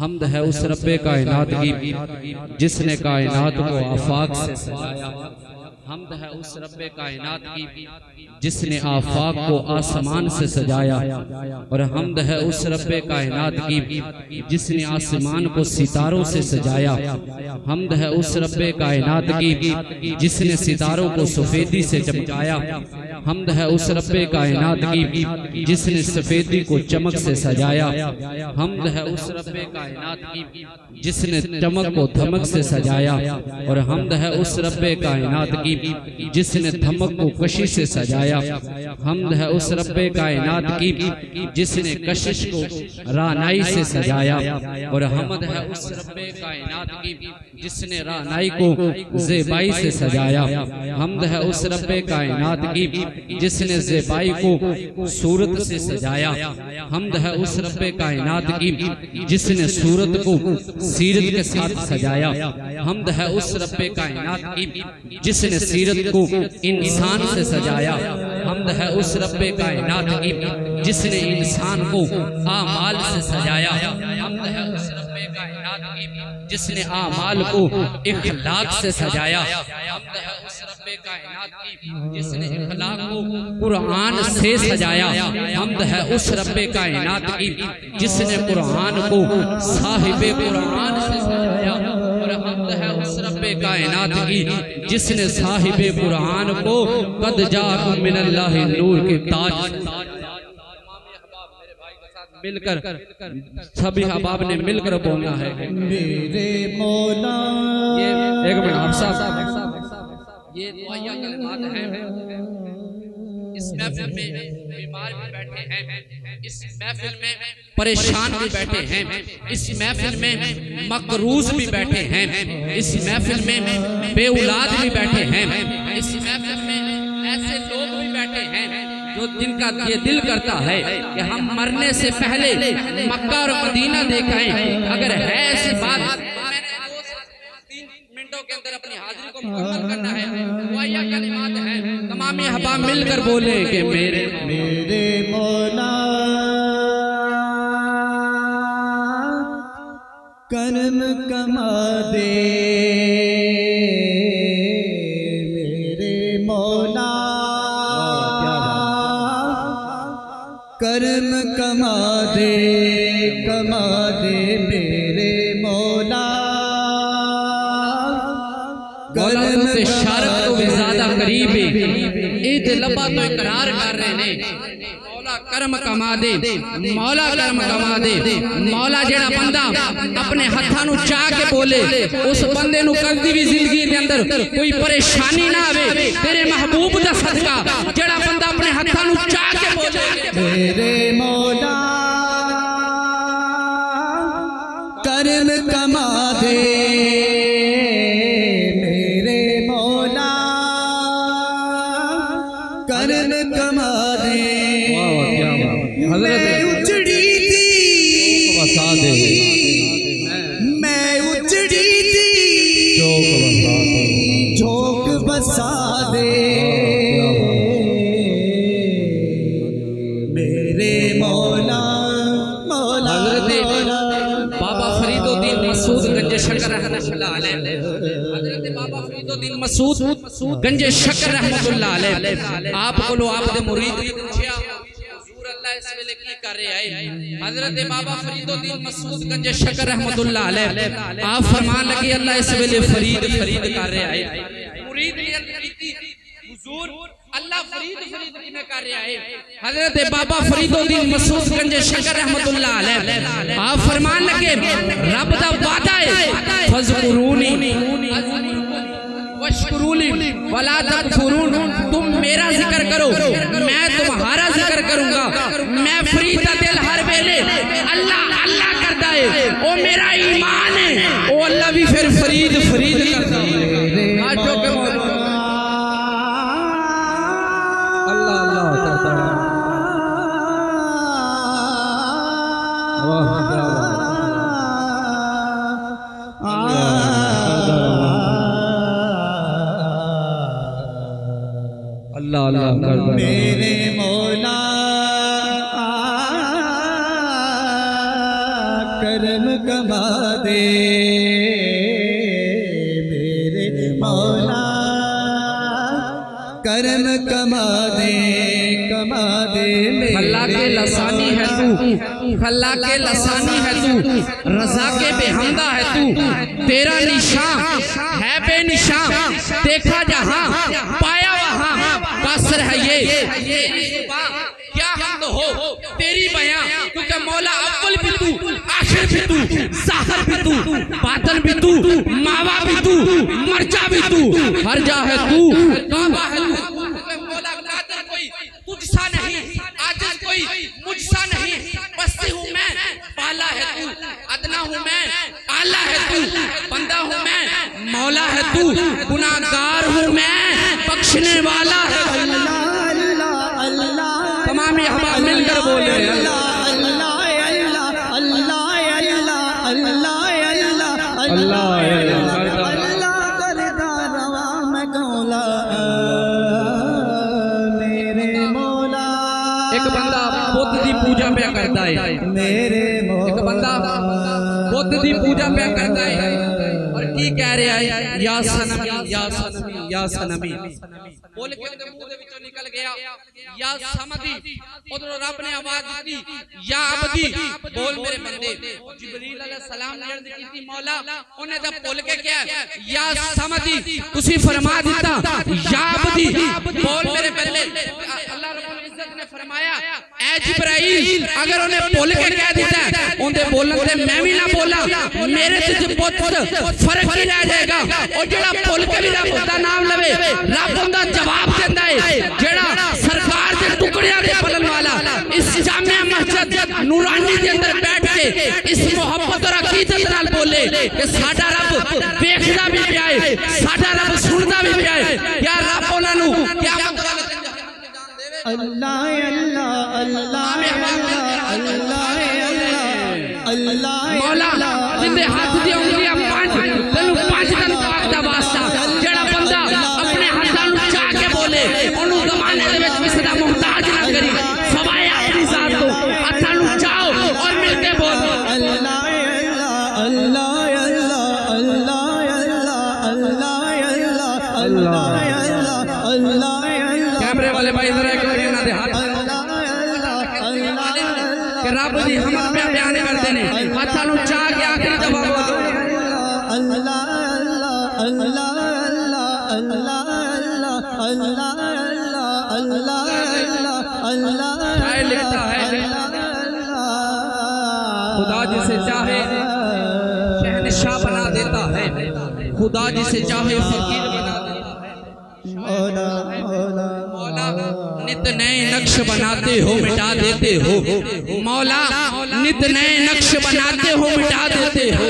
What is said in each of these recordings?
हमद है उस रब्बे कायनात की जिसने कायनात को आफाक से सजाया। हमद है उस रब्बे कायनात की जिसने आफाक को आसमान से सजाया। और हमद है उस रब्बे कायनात की जिसने आसमान को सितारों से सजाया। हमद है उस रब्बे कायनात की जिसने सितारों को सफेदी से चमकाया। हमद है उस रब्बे कायनात की जिसने सफेदी को चमक से सजाया। हमद है उस रब्बे कायनात की जिसने चमक को धमक से सजाया। और हमद है उस रब्बे कायनात की जिसने धमक को कशिश से सजाया। हमद है उस रब्बे कायनात की जिसने कशिश को रानाई से सजाया। और हमद है उस रब्बे कायनात की जिसने रानाई को ज़ेबाई से सजाया। हमद है उस रब्बे कायनात की जिसने ज़ेबाई को सूरत से सजाया। हमद है उस रब्बे कायनात की जिसने सूरत को सीरत के साथ सजाया। हमद है उस रब्बे कायनात की जिसने सीरत को इंसान से सजाया। हमद है उस रब्बे कायनात की जिसने इंसान को आमाल से सजाया। हमद है उस रब्बे कायनात की जिसने आमाल को इखलाक से सजाया। हमद है उस रब्बे कायनात की जिसने इखलाक को कुरान से सजाया। हमद है उस रब्बे कायनात की जिसने कुरान को साहिबे कुरान से सजाया। और हमद है उस रब्बे कायनात की जिसने साहिबे कुरान को कद जाकुम मिनल्लाहि नूर के ताज मिलकर सभी अहबाब ने मिलकर बोलना है मेरे मौला। ये एक मिनट आप साहब, ये दुआया कलमात हैं। इस महफिल में बीमार भी बैठे हैं, इस महफिल में परेशान भी बैठे हैं, इस महफिल में मकरूज भी बैठे हैं, इस महफिल में बेऔलाद भी बैठे हैं, इस महफिल में ऐसे लोग भी बैठे हैं जो जिनका ये दिल करता है कि हम मरने से पहले मक्का और मदीना देखें। अगर है ऐसी बात, मैंने 2-3 मिनटों के अंदर अपनी हाजिरी को मुकम्मल करना है। दुआया कलिमात हैं, तमाम अहबाब मिलकर बोले कि मेरे मौला कर्म कमा दे। मेरे मौला कर्म कमा दे, कमा दे मेरे मौला कर्म इशारत को भी ज्यादा करीब ईद लबा तो इकरार कर रहे हैं। मौला कर्म कमा दे, मौला कर्म कमा दे। मौला जेड़ा बंदा अपने हत्थां नूं चाह के बोले उस बंदे नूं कदी भी जिंदगी दे अंदर कोई परेशानी ना आवे। तेरे महबूब दा सदका जेड़ा बंदा अपने हत्थां नूं चाह के बोले मेरे मौला कर्म कमा दे। मेरे मौला कर्म कमा दे। मैं उजड़ी थी, मैं उजड़ी थी, झोंक बसा दे। मेरे मौला मौला बाबा फरीदुद्दीन मसूद गंजे शकर रहमतुल्लाह अलैह। हजरत बाबा फरीदुद्दीन मसूद गंजे शकर रहमतुल्लाह अलैह आप को आप दे मुरीद भी पूछया हुजूर अल्लाह इस वेले की कर रहे हैं। हजरत बाबा फरीदुद्दीन मसूद गंजे शकर रहमतुल्लाह अलैह आप फरमान लगे अल्लाह इस वेले फरीद फरीद कर रहे हैं। मुरीद ने अर्ज की हुजूर अल्लाह फरीद फरीद किने कर रहा है। हजरत बाबा फरीदुद्दीन मसूद गंजे शकर रहमतुल्लाह अलैह आप फरमान लगे रब दा वादा है फज़कुरूनी वशकुरूली वला तकफुरून। तुम मेरा जिक्र करो मैं तुम्हारा जिक्र करूंगा। मैं फरीद दा दिल हर वेले अल्लाह अल्लाह करदा है, ओ मेरा ईमान है, ओ अल्लाह भी फिर फरीद फरीद करदा है। आज जो के अल्लाह अल्लाह कर मेरे मौला कर्म कमा दे मेरे मौला, कर्म कमा दे मेरे। अल्लाह के लसानी है तू, अल्लाह के लसानी है तू, रजा के बेहमदा है तू, तेरा निशान है बेनिशान, देखा जहां पाया वहां, कासर है ये क्या हमद हो तेरी बयां, क्योंकि मौला अव्वल भी तू, आखिर भी तू, ज़ाहिर भी तू, बातिन भी तू, मावा भी तू, मर्जा भी तू, हर जा है तू, काबा है तू। मौला कादिर कोई तुझसा नहीं, आजिज़ कोई मुझसा नहीं, बस्ती हूँ मैं, पाला है तू, अदना हूँ मैं, आला है तू, बंदा हूँ मैं, मौला है तू, गुनाहगार हूँ मैं, बख्शने वाला है अल्लाह। तमाम अहबाब मिलकर बोले अल्लाह अल्लाह अल्लाह अल्लाह अल्लाह अल्लाह अल्लाह करदा रवा मैं कौला मेरे मौला। एक बंदा बुद्ध दी पूजा पे करता है मेरे मौला, एक बंदा बुद्ध दी पूजा पे करता है और की कह रहा है या सनमी या सनमी या सनमी बोल के उनके मुंह दे विचों निकल गया या समदी। उधर रब ने आवाज दी या अबदी बोल मेरे बंदे। जिब्रील अलैहिस्सलाम ने अर्ज की थी मौला उन्हें जब बोल के क्या या समदी तुसी फरमा दिता या अबदी बोल मेरे बंदे। अल्लाह रब्बुल इज्जत ने फरमाया ऐ जिब्राइल अगर उन्हें बोल के कह दिता उनके बोलने से मैं भी ना बोला मेरे से बहुत फर्क ही रह जाएगा। और जेड़ा बोल के भी रब दा नाम लवे रब उनका जवाब देता है। जेड़ा सरकार के टुकड़ियां दे पलन वाला इस जामिया मस्जिद नूरानी के अंदर बैठ के इस मोहब्बत और अकीदत नाल बोले कि साडा रब देखदा भी पिया है, साडा रब सुनदा भी पिया है। क्या रब उन्हां नूं क़यामत वाले दिन अल्लाह अल्लाह अल्लाह अल्लाह अल्लाह मौला जिंदे हाथ दी उंगलियां पांच तैनूं पांच दिन पाक दा वास्ता जेड़ा बंदा अपने हाथां नूं चाह के बोले ओनूं ज़माने दे विच किसी दा मुहताज ना करी सवाए अपनी जात तो हाथां नूं चाहो और मिल के बोल अल्लाह अल्लाह अल्लाह अल्लाह अल्लाह अल्लाह अल्लाह अल्लाह। कैमरे वाले भाई जरा एक बार इन्हां दे हाथ कि रब दी हमद पे बयान करदे ने हाथां नूं चाह के आखिरी दफा बोलो अल्लाह अल्लाह अल्लाह अल्लाह अल्लाह अल्लाह अल्लाह शायर लिखता है खुदा जिसे चाहे शहंशाह बना देता है, खुदा जिसे चाहे फकीर बना देता है। मौला नित नए नक्श बनाते हो मिटा देते हो, मौला नित नए नक्श बनाते हो मिटा देते हो।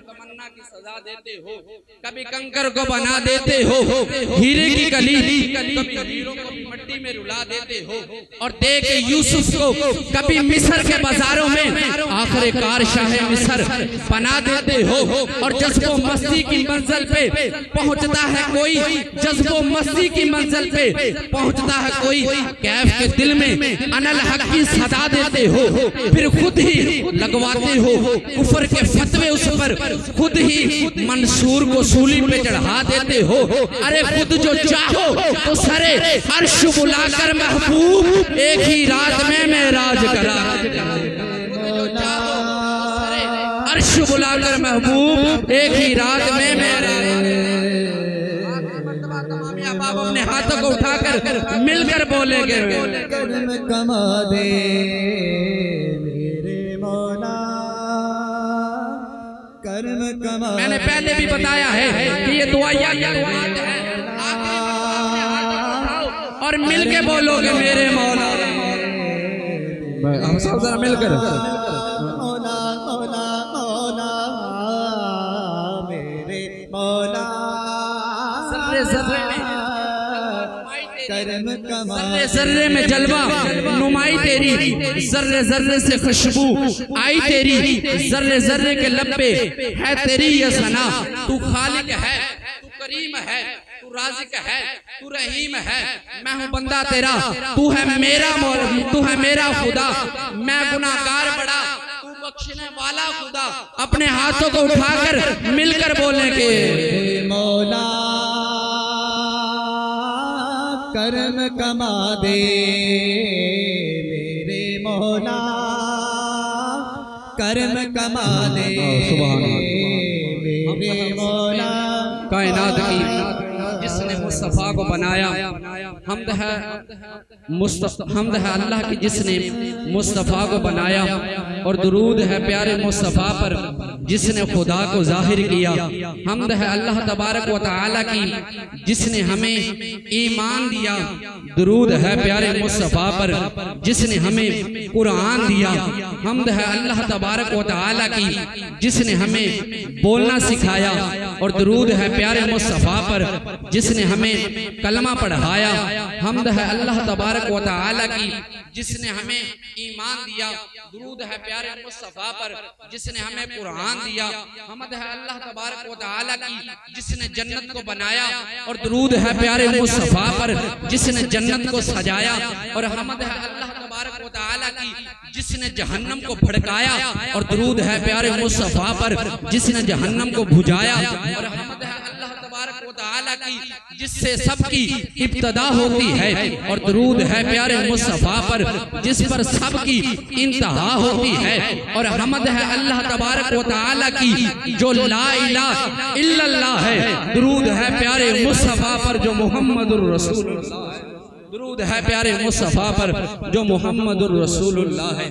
तमन्ना की सजा देते हो, कभी कंकर को बना देते हो हीरे की कली, कभी हीरों को भी मिट्टी में रुला देते हो। और देख यूसुफ को कभी मिस्र के बाजारों में आखिरकार शाह मिस्र बना देते हो। और जज्बो मस्ती की मंजिल पे पहुंचता है कोई, जज्बो मस्ती की मंजिल पे पहुंचता है कोई, कैफ के दिल में अनल हक की सदा देते हो, फिर खुद ही लगवाते हो कुफर के फतवे उस पर, खुद ही मंसूर को सूली पे चढ़ा देते हो। अरे खुद जो चाहो तो सरे अर्श बुलाकर महबूब एक ही रात में मेराज करा, अर्श बुलाकर महबूब एक ही रात में मेराज। बाप अपने हाथों को उठाकर मिलकर बोलेंगे कर्म कमा दे मेरे मौला, कर्म कमा। मैंने पहले भी बताया है कि ये दुआया और मिलके बोलोगे मेरे मौला। हम सब जरा मिलकर मौला मौला मौला मेरे मौला। जर्रे जर्रे में जलवा नुमाई तेरी, जर्रे जर्रे से खुशबू आई तेरी, जर्रे जर्रे के लब पे है तेरी ये सना। तू खालिक है, तू करीम है, तू राज़िक है, तू रहीम है। मैं हूँ बंदा तेरा, तू है मेरा मौला, तू है मेरा खुदा। मैं गुनाहगार बड़ा, तू बख्शने वाला खुदा अपने हाथों को उठाकर मिलकर बोलने के मौला करम कमा दे, मेरे मौला करम कमा दे, मेरे मौला। कायनात की जिसने मुस्तफ़ा को बनाया, हमद है अल्लाह की जिसने मुस्तफ़ा को बनाया, और दुरूद है प्यारे मुस्तफ़ा पर जिसने खुदा को जाहिर किया। हमद है अल्लाह तबारक व तआला की जिसने हमें ईमान दिया। दुरूद है प्यारे मुस्तफ़ा पर जिसने हमें कुरान दिया। हमद है अल्लाह तबारक व तआला की जिसने हमें बोलना सिखाया, और दुरूद है प्यारे मुस्तफ़ा पर जिसने हमें कलमा पढ़ाया। हमद है अल्लाह तबारक व तआला की जिसने हमें ईमान दिया। दुरूद है प्यारे मुस्तफ़ा पर जिसने हमें कुरान दिया। हमद है अल्लाह तबारक व तआला की जिसने जन्नत को बनाया, और दुरूद है प्यारे मुस्तफ़ा पर जिसने जन्नत को सजाया। और हमद है अल्लाह तबारक व तआला की जिसने जहन्नम को भड़काया, और दुरूद है प्यारे मुस्तफ़ा पर जिसने जहन्नम को बुझाया। और हमद है अल्लाह तबारक व तआला की जिससे सबकी इब्तदा होती है, और दुरूद है प्यारे मुस्तफ़ा पर जिस पर सबकी इंतहा होती है। और हमद है अल्लाह तबारक व तआला की जो ला इलाहा इल्लल्लाह है। दुरूद है प्यारे मुस्तफ़ा पर जो मुहम्मदुर रसूलुल्लाह है। दुरूद है प्यारे मुस्तफ़ा पर जो मुहम्मदुर रसूलुल्लाह है।